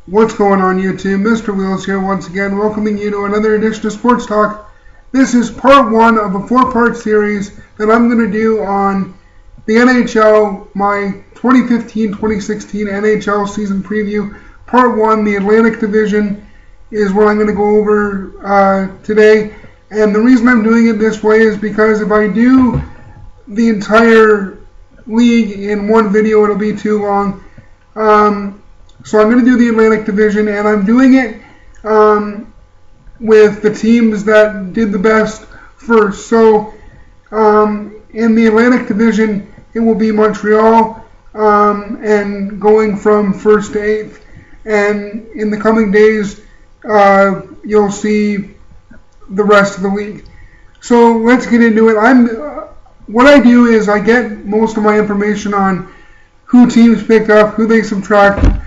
What's going on YouTube? Mr. Wheels here once again, welcoming you to another edition of Sports Talk. This is part one of a four-part series that I'm going to do on the NHL, my 2015-2016 NHL season preview. Part one, the Atlantic Division, is what I'm going to go over today. And the reason I'm doing it this way is because if I do the entire league in one video, it'll be too long. So I'm going to do the Atlantic Division, and I'm doing it with the teams that did the best first. So in the Atlantic Division, it will be Montreal, and going from first to eighth. And in the coming days, you'll see the rest of the league. So let's get into it. What I do is I get most of my information on who teams picked up, who they subtracted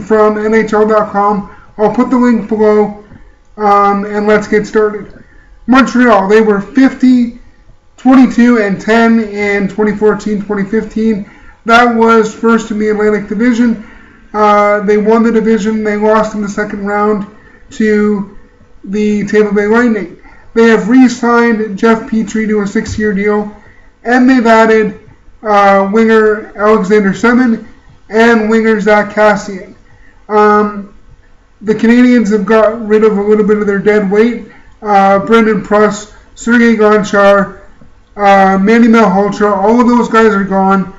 from NHL.com. I'll put the link below, and let's get started. Montreal, they were 50, 22, and 10 in 2014-2015. That was first in the Atlantic Division. They won the division. They lost in the second round to the Tampa Bay Lightning. They have re-signed Jeff Petrie to a 6-year deal, and they've added winger Alexander Semin and winger Zach Kassian. The Canadiens have got rid of a little bit of their dead weight. Brendan Pruss, Sergei Gonchar, Manny Malhotra, all of those guys are gone.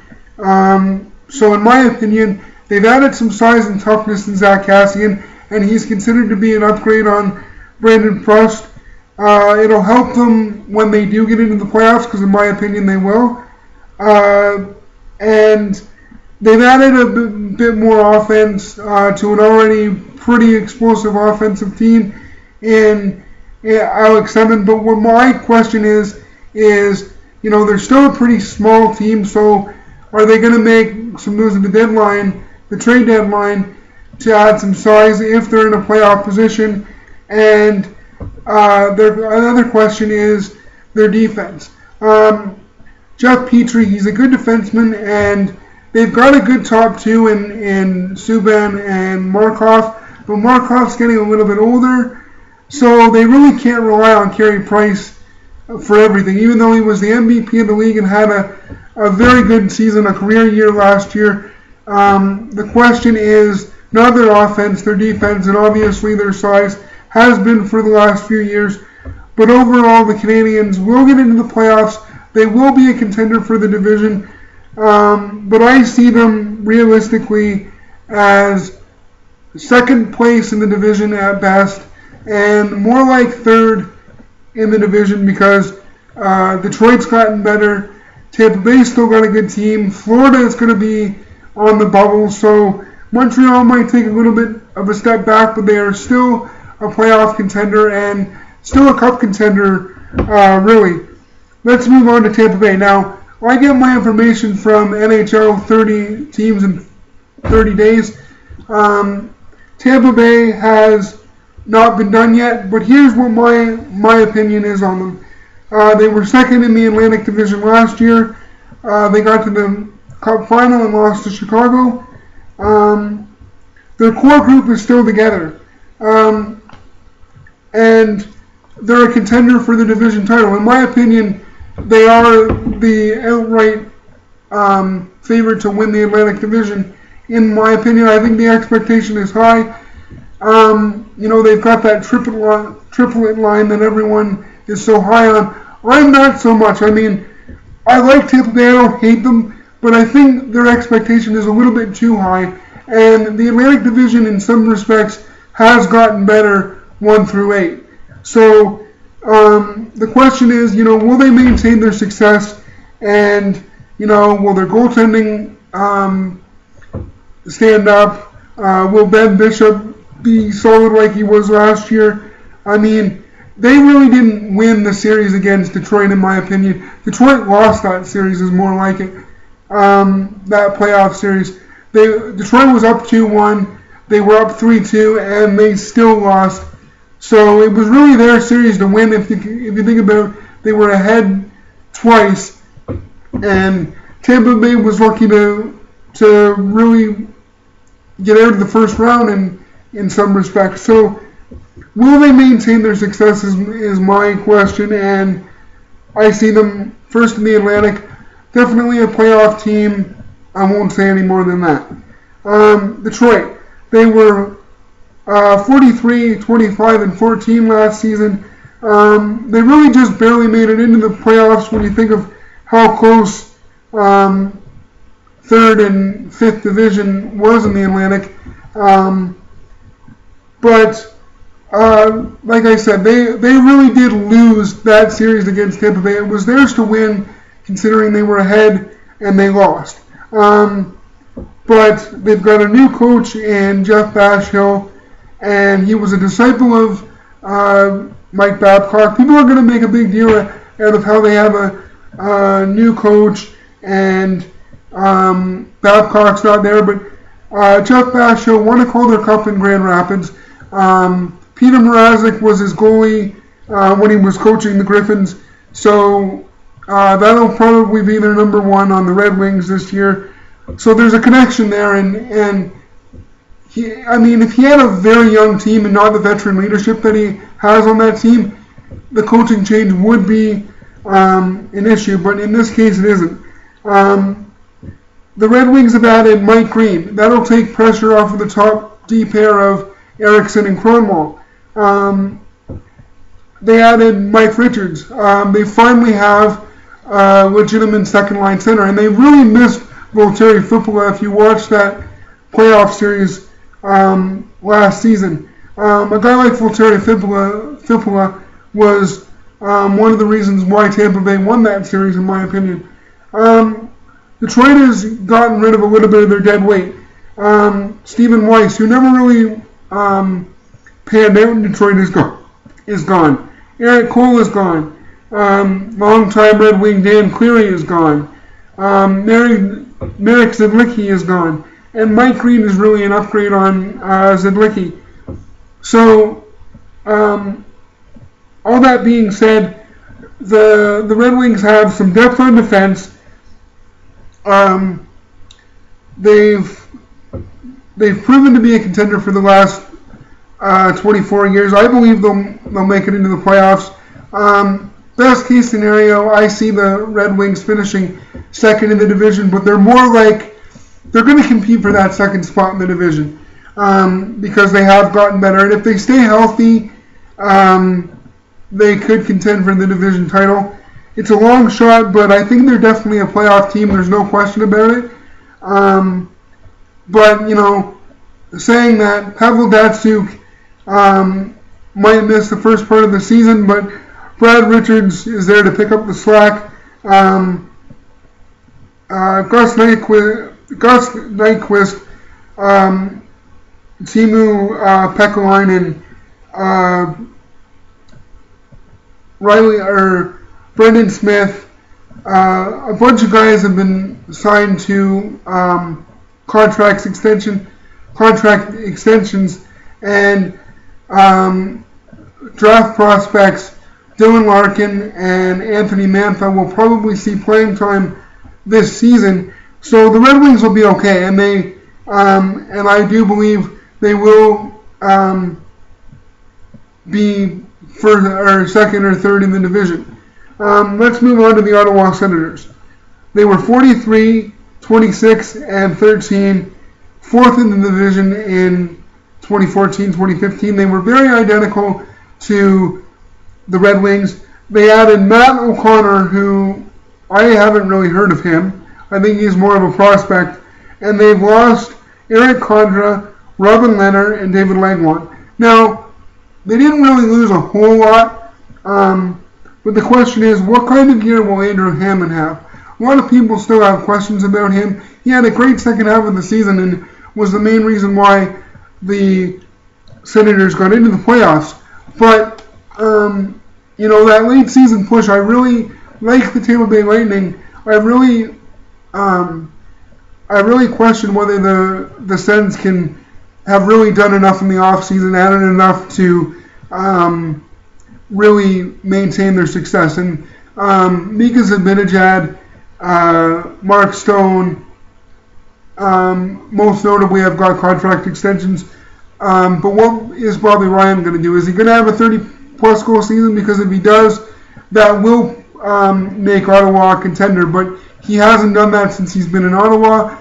So in my opinion, they've added some size and toughness in Zach Kassian, and he's considered to be an upgrade on Brendan Pruss. It'll help them when they do get into the playoffs, because in my opinion they will. And they've added a bit more offense to an already pretty explosive offensive team in Alex Semin. But what my question is, they're still a pretty small team, so are they going to make some moves at the trade deadline, to add some size if they're in a playoff position? And another question is their defense. Jeff Petrie, he's a good defenseman, and they've got a good top two in Subban and Markov, but Markov's getting a little bit older, so they really can't rely on Carey Price for everything, even though he was the MVP of the league and had a very good season, a career year last year. The question is not their offense, their defense, and obviously their size has been for the last few years. But overall, the Canadiens will get into the playoffs. They will be a contender for the division. But I see them realistically as second place in the division at best, and more like third in the division, because Detroit's gotten better. Tampa Bay's still got a good team. Florida is going to be on the bubble, so Montreal might take a little bit of a step back, but they are still a playoff contender and still a cup contender, really. Let's move on to Tampa Bay. Now, I get my information from NHL 30 teams in 30 days. Tampa Bay has not been done yet, but here's what my opinion is on them. They were second in the Atlantic Division last year. They got to the Cup final and lost to Chicago. Their core group is still together. And they're a contender for the division title. In my opinion, they are the outright favorite to win the Atlantic Division. In my opinion, I think the expectation is high. They've got that triplet line that everyone is so high on. I'm not so much. I mean, I like Tampa Bay. I don't hate them, but I think their expectation is a little bit too high. And the Atlantic Division, in some respects, has gotten better 1 through 8. So the question is, will they maintain their success, and will their goaltending stand up? Will Ben Bishop be solid like he was last year? I mean, they really didn't win the series against Detroit, in my opinion. Detroit lost that series, is more like it. That playoff series. Detroit was up 2-1. They were up 3-2, and they still lost. So it was really their series to win. If you think about it, they were ahead twice, and Tampa Bay was lucky to really get out of the first round in some respects. So will they maintain their success is my question, and I see them first in the Atlantic. Definitely a playoff team. I won't say any more than that. Detroit, they were 43, 25, and 14 last season. They really just barely made it into the playoffs when you think of how close third and fifth division was in the Atlantic. But like I said, they really did lose that series against Tampa Bay. It was theirs to win, considering they were ahead and they lost. But they've got a new coach in Jeff Bashill, and he was a disciple of Mike Babcock. People are going to make a big deal out of how they have a new coach and Babcock's not there, but Jeff Bashill won a Calder Cup in Grand Rapids. Peter Mrazek was his goalie when he was coaching the Griffins, so that'll probably be their number one on the Red Wings this year. So there's a connection there, and if he had a very young team and not the veteran leadership that he has on that team, the coaching change would be an issue, but in this case it isn't. The Red Wings have added Mike Green. That'll take pressure off of the top D pair of Eriksson and Kronwall. They added Mike Richards. They finally have a legitimate second-line center, and they really missed Valtteri Filppula if you watched that playoff series last season. A guy like Valtteri Filppula was one of the reasons why Tampa Bay won that series, in my opinion. Detroit has gotten rid of a little bit of their dead weight. Stephen Weiss, who never really panned out in Detroit, is gone. Eric Cole is gone. Long-time Red Wing Dan Cleary is gone. Marek Zedlicki is gone. And Mike Green is really an upgrade on Zedlicki. So, all that being said, the Red Wings have some depth on defense. They've proven to be a contender for the last 24 years. I believe they'll make it into the playoffs. Best case scenario, I see the Red Wings finishing second in the division, but they're more like they're going to compete for that second spot in the division because they have gotten better. And if they stay healthy, they could contend for the division title. It's a long shot, but I think they're definitely a playoff team. There's no question about it. But, saying that, Pavel Datsyuk might miss the first part of the season, but Brad Richards is there to pick up the slack. Gus Nyquist, Timu Pekalainen, Brendan Smith, a bunch of guys have been signed to contract extensions, and draft prospects Dylan Larkin and Anthony Mantha will probably see playing time this season. So the Red Wings will be okay, and and I do believe they will be second or third in the division. Let's move on to the Ottawa Senators. They were 43, 26, and 13, fourth in the division in 2014-2015. They were very identical to the Red Wings. They added Matt O'Connor, who I haven't really heard of him. I think he's more of a prospect. And they've lost Eric Condra, Robin Leonard, and David Langlois. Now, they didn't really lose a whole lot. But the question is, what kind of year will Andrew Hammond have? A lot of people still have questions about him. He had a great second half of the season and was the main reason why the Senators got into the playoffs. But, that late season push, I really like the Tampa Bay Lightning. I really question whether the Sens can have really done enough in the offseason, added enough to really maintain their success. And Mika Zibanejad, Mark Stone, most notably have got contract extensions. But what is Bobby Ryan going to do? Is he going to have a 30-plus goal season? Because if he does, that will make Ottawa a contender. But he hasn't done that since he's been in Ottawa.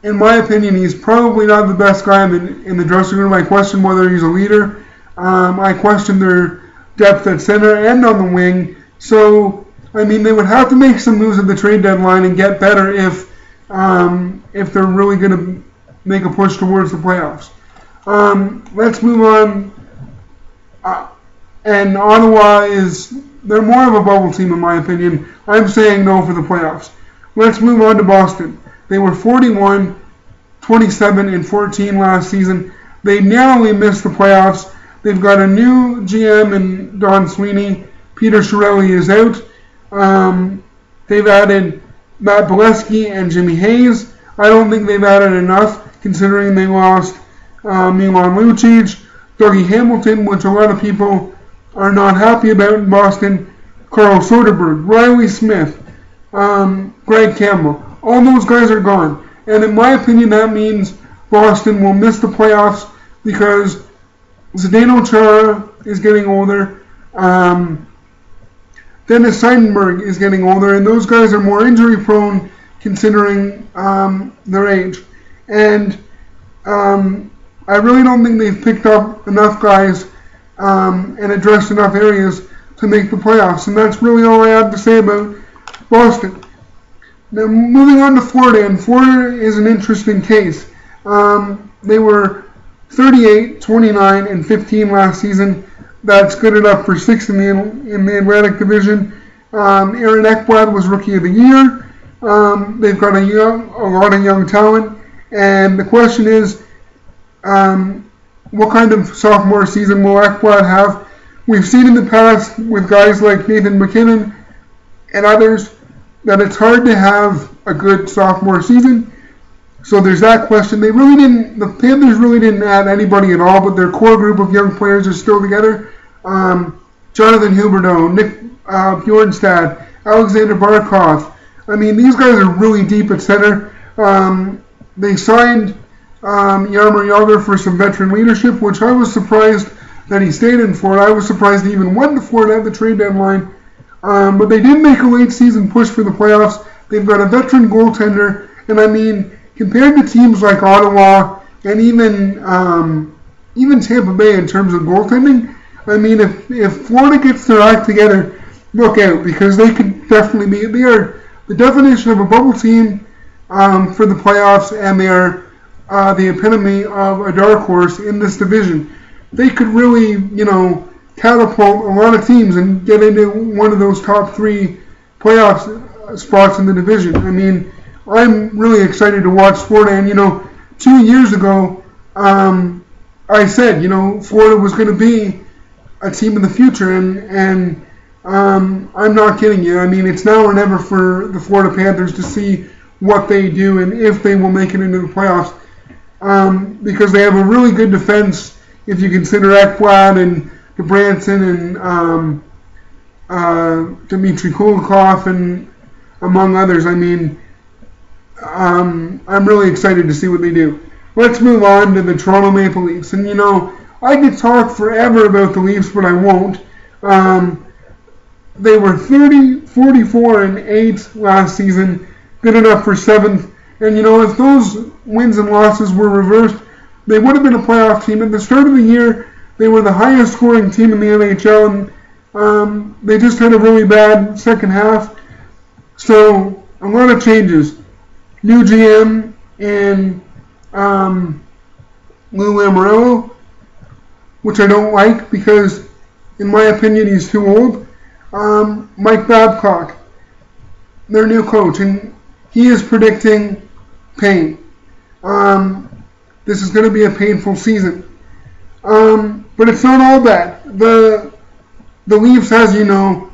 In my opinion, he's probably not the best guy in the dressing room. I question whether he's a leader. I question their depth at center and on the wing. So, I mean, they would have to make some moves at the trade deadline and get better if they're really going to make a push towards the playoffs. Let's move on. And Ottawa they're more of a bubble team in my opinion. I'm saying no for the playoffs. Let's move on to Boston. They were 41, 27, and 14 last season. They narrowly missed the playoffs. They've got a new GM in Don Sweeney. Peter Chiarelli is out. They've added Matt Bolesky and Jimmy Hayes. I don't think they've added enough, considering they lost Milan Lucic, Dougie Hamilton, which a lot of people are not happy about in Boston, Carl Soderberg, Riley Smith, Greg Campbell. All those guys are gone. And in my opinion, that means Boston will miss the playoffs because Zdeno Chara is getting older. Dennis Seidenberg is getting older, and those guys are more injury prone considering their age. And I really don't think they've picked up enough guys and addressed enough areas to make the playoffs. And that's really all I have to say about Boston. Now, moving on to Florida, and Florida is an interesting case. They were 38, 29, and 15 last season. That's good enough for 6th in the Atlantic Division. Aaron Ekblad was Rookie of the Year. They've got a lot of young talent. And the question is, what kind of sophomore season will Ekblad have? We've seen in the past with guys like Nathan McKinnon and others that it's hard to have a good sophomore season. So there's that question. The Panthers really didn't add anybody at all, but their core group of young players is still together. Jonathan Huberdeau, Nick Bjornstad, Alexander Barkov. I mean, these guys are really deep at center. They signed Jaromir Jagr for some veteran leadership, which I was surprised that he stayed in Florida. I was surprised he even went to Florida at the trade deadline. But they did make a late season push for the playoffs. They've got a veteran goaltender, and I mean, compared to teams like Ottawa and even Tampa Bay in terms of goaltending, I mean, if Florida gets their act together, look out, because they could definitely be. They are the definition of a bubble team for the playoffs, and they are the epitome of a dark horse in this division. They could really, catapult a lot of teams and get into one of those top 3 playoff spots in the division. I mean, I'm really excited to watch Florida. And, 2 years ago, I said, Florida was going to be a team in the future. And I'm not kidding you. I mean, it's now or never for the Florida Panthers to see what they do and if they will make it into the playoffs. Because they have a really good defense if you consider Ekblad and Branson and Dmitry Kulikov and among others. I mean, I'm really excited to see what they do. Let's move on to the Toronto Maple Leafs. And I could talk forever about the Leafs, but I won't. They were 30, 44, and 8 last season, good enough for 7th. And if those wins and losses were reversed, they would have been a playoff team. At the start of the year, they were the highest scoring team in the NHL, and they just had a really bad second half. So, a lot of changes. New GM in Lou Lamoriello, which I don't like because, in my opinion, he's too old. Mike Babcock, their new coach, and he is predicting pain. This is going to be a painful season. But it's not all bad. The Leafs, as you know,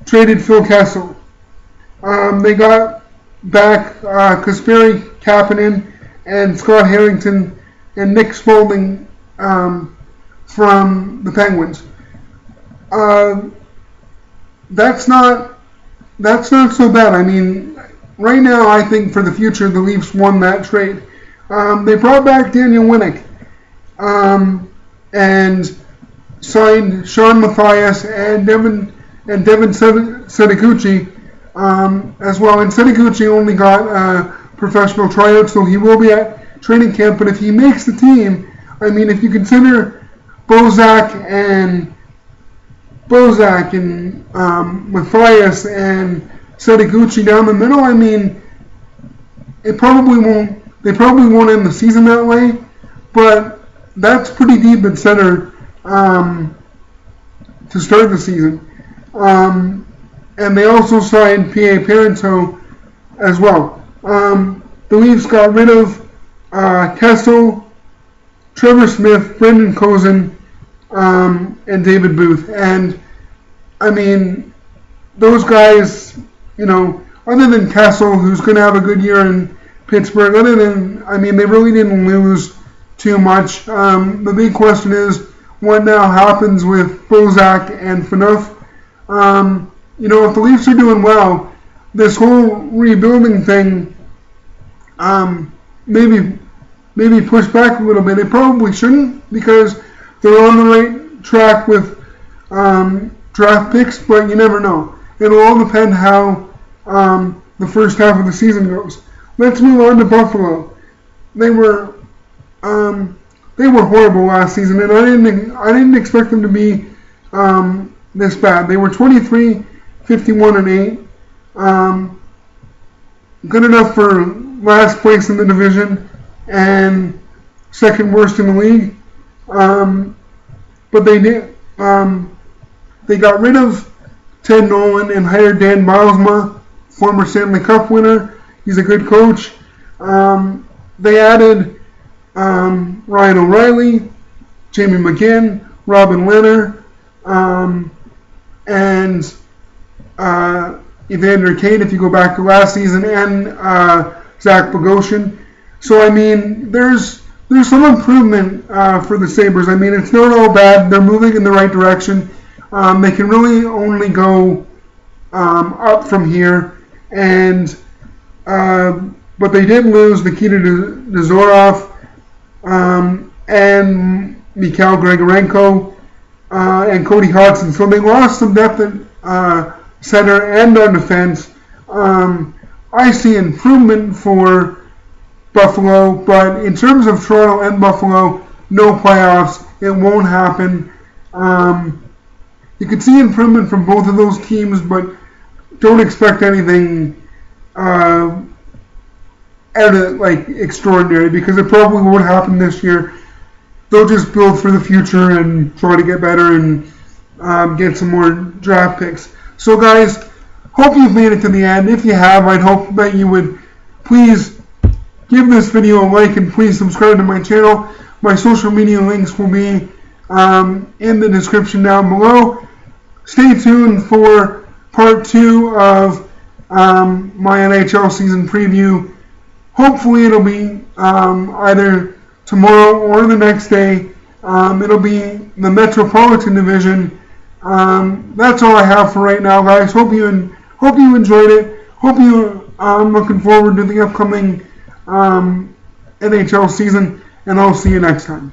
traded Phil Kessel. They got back Kasperi Kapanen and Scott Harrington and Nick Spaulding from the Penguins. That's not so bad. I mean, right now, I think for the future, the Leafs won that trade. They brought back Daniel Winnick and signed Sean Matthias and Devin Setaguchi as well. And Setaguchi only got professional tryouts, so he will be at training camp. But if he makes the team, I mean, if you consider Bozak and Matthias and Setaguchi down the middle, I mean, it probably won't. They probably won't end the season that way, but that's pretty deep at center to start the season. And they also signed P.A. Parenteau as well. The Leafs got rid of Kessel, Trevor Smith, Brendan Kozin, and David Booth. And, I mean, those guys, you know, other than Kessel, who's going to have a good year in Pittsburgh, they really didn't lose too much. The big question is what now happens with Bozak and Phaneuf. You know, if the Leafs are doing well, this whole rebuilding thing maybe push back a little bit. It probably shouldn't, because they're on the right track with draft picks, but you never know. It'll all depend how the first half of the season goes. Let's move on to Buffalo. They were horrible last season, and I didn't expect them to be this bad. They were 23-51-8, good enough for last place in the division and second worst in the league. But they got rid of Ted Nolan and hired Dan Bylsma, former Stanley Cup winner. He's a good coach. They added Ryan O'Reilly, Jamie McGinn, Robin Leonard, and Evander Kane, if you go back to last season, and Zach Bogosian. So, I mean, there's some improvement for the Sabres. I mean, it's not all bad. They're moving in the right direction. They can really only go up from here. And but they did lose Nikita Nazorov and Mikhail Grigorenko and Cody Hodgson. So they lost some depth at center and on defense. I see improvement for Buffalo, but in terms of Toronto and Buffalo, no playoffs. It won't happen. You can see improvement from both of those teams, but don't expect anything extraordinary, because it probably won't happen this year. They'll just build for the future and try to get better and get some more draft picks. So, guys, hope you've made it to the end. If you have, I'd hope that you would please give this video a like and please subscribe to my channel. My social media links will be in the description down below. Stay tuned for part 2 of my NHL season preview. Hopefully it'll be either tomorrow or the next day. It'll be the Metropolitan Division. That's all I have for right now, guys. Hope you enjoyed it. Hope you looking forward to the upcoming NHL season, and I'll see you next time.